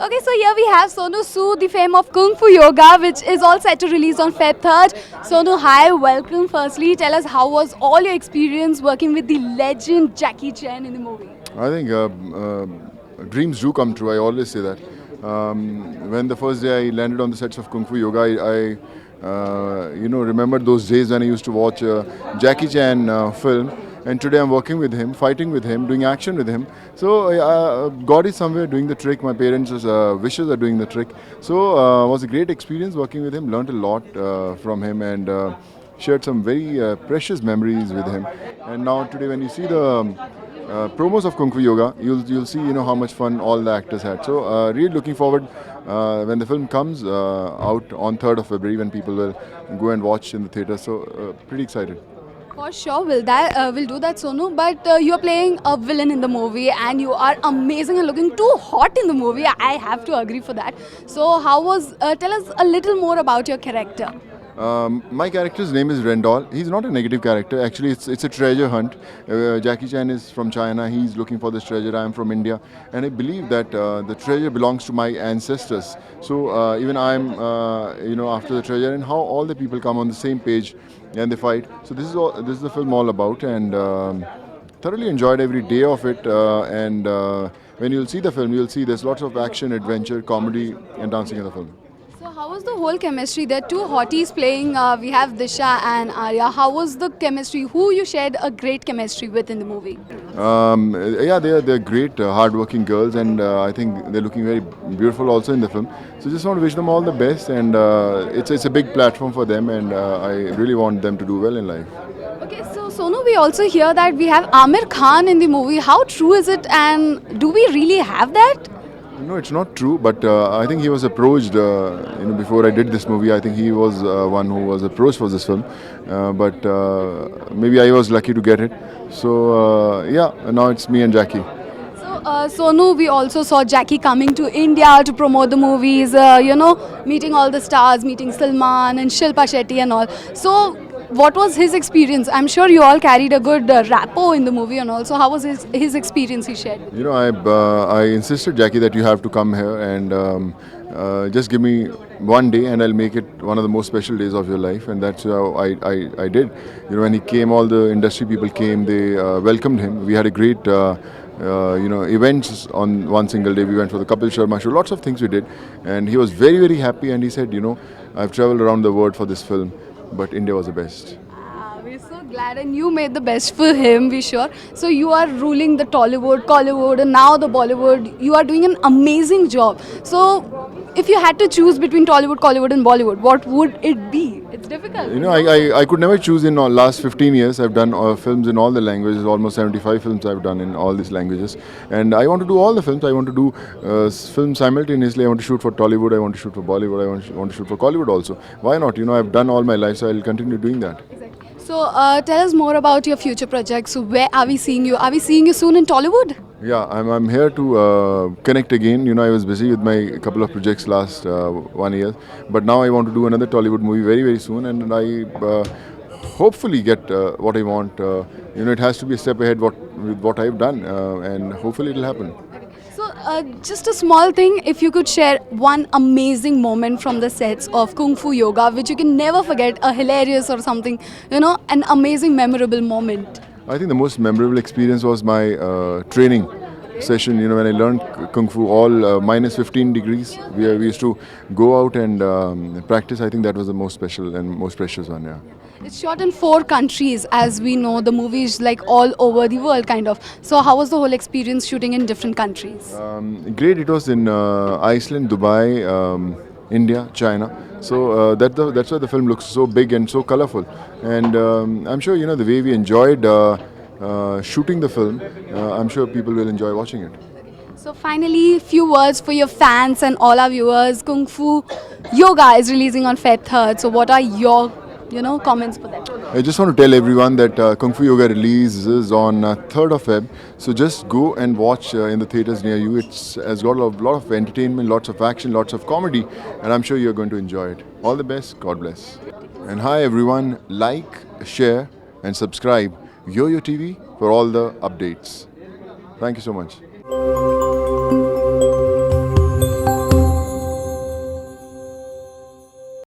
Okay, so here we have Sonu Sood, the fame of Kung Fu Yoga, which is all set to release on Feb 3rd. Sonu, hi, welcome. Firstly, tell us how was all your experience working with the legend Jackie Chan in the movie? I think dreams do come true. I always say that. When the first day I landed on the sets of Kung Fu Yoga, I remembered those days when I used to watch Jackie Chan film. And today I'm working with him, fighting with him, doing action with him. So God is somewhere doing the trick. My parents' wishes are doing the trick. So it was a great experience working with him. Learned a lot from him and shared some very precious memories with him. And now today, when you see the promos of Kung Fu Yoga, you'll see how much fun all the actors had. So really looking forward when the film comes out on 3rd of February, when people will go and watch in the theatre. So pretty excited. For sure, will do that, Sonu. But you are playing a villain in the movie, and you are amazing and looking too hot in the movie. I have to agree for that. So, how was? Tell us a little more about your character. My character's name is Rendall. He's not a negative character. Actually, it's a treasure hunt. Jackie Chan is from China. He's looking for this treasure. I am from India, and I believe that the treasure belongs to my ancestors. So even I'm, after the treasure, and how all the people come on the same page and they fight. So this is the film all about, and thoroughly enjoyed every day of it. And when you'll see the film, you'll see there's lots of action, adventure, comedy, and dancing in the film. So, how was the whole chemistry? There are two hotties playing. We have Disha and Arya. How was the chemistry? Who you shared a great chemistry with in the movie? Yeah, they're great, hardworking girls, and I think they're looking very beautiful also in the film. So just want to wish them all the best, and it's a big platform for them, and I really want them to do well in life. Okay, so Sonu, we also hear that we have Amir Khan in the movie. How true is it, and do we really have that? No, it's not true, but I think he was approached. Before I did this movie, I think he was one who was approached for this film. But maybe I was lucky to get it. So yeah, now it's me and Jackie. So, Sonu, we also saw Jackie coming to India to promote the movies, meeting all the stars, meeting Salman and Shilpa Shetty and all. So, what was his experience? I'm sure you all carried a good rapport in the movie and also how was his experience he shared? I insisted, Jackie, that you have to come here and just give me one day and I'll make it one of the most special days of your life. And that's how I did. When he came, all the industry people came, they welcomed him. We had a great events on one single day. We went for the Kapil Sharma show, lots of things we did. And he was very, very happy and he said, I've traveled around the world for this film, but India was the best. We're so glad, and you made the best for him, we sure. So you are ruling the Tollywood, Collywood, and now the Bollywood. You are doing an amazing job. So, if you had to choose between Tollywood, Collywood, and Bollywood, what would it be? It's difficult. I could never choose. In the last 15 years, I've done films in all the languages. Almost 75 films I've done in all these languages, and I want to do all the films. I want to do films simultaneously. I want to shoot for Tollywood. I want to shoot for Bollywood. I want to shoot for Collywood also. Why not? I've done all my life, so I'll continue doing that. So, tell us more about your future projects. So, where are we seeing you? Are we seeing you soon in Tollywood? Yeah, I'm here to connect again. I was busy with my couple of projects last 1 year, but now I want to do another Tollywood movie very, very soon, and I hopefully get what I want. It has to be a step ahead with what I've done, and hopefully it'll happen. So, just a small thing, if you could share one amazing moment from the sets of Kung Fu Yoga, which you can never forget, a hilarious or something, an amazing, memorable moment. I think the most memorable experience was my training session. When I learned Kung Fu, all minus 15 degrees, we used to go out and practice. I think that was the most special and most precious one, yeah. It's shot in 4 countries, as we know. The movie is like all over the world, kind of. So, how was the whole experience shooting in different countries? Great. It was in Iceland, Dubai, India, China. So that's why the film looks so big and so colorful. And I'm sure the way we enjoyed shooting the film. I'm sure people will enjoy watching it. So finally, few words for your fans and all our viewers. Kung Fu Yoga is releasing on Feb 3rd. So what are your comments for that? I just want to tell everyone that Kung Fu Yoga releases on 3rd of Feb. So just go and watch in the theatres near you. It has got a lot of entertainment, lots of action, lots of comedy, and I'm sure you're going to enjoy it. All the best. God bless. And hi everyone. Like, share, and subscribe Yo-Yo TV for all the updates. Thank you so much.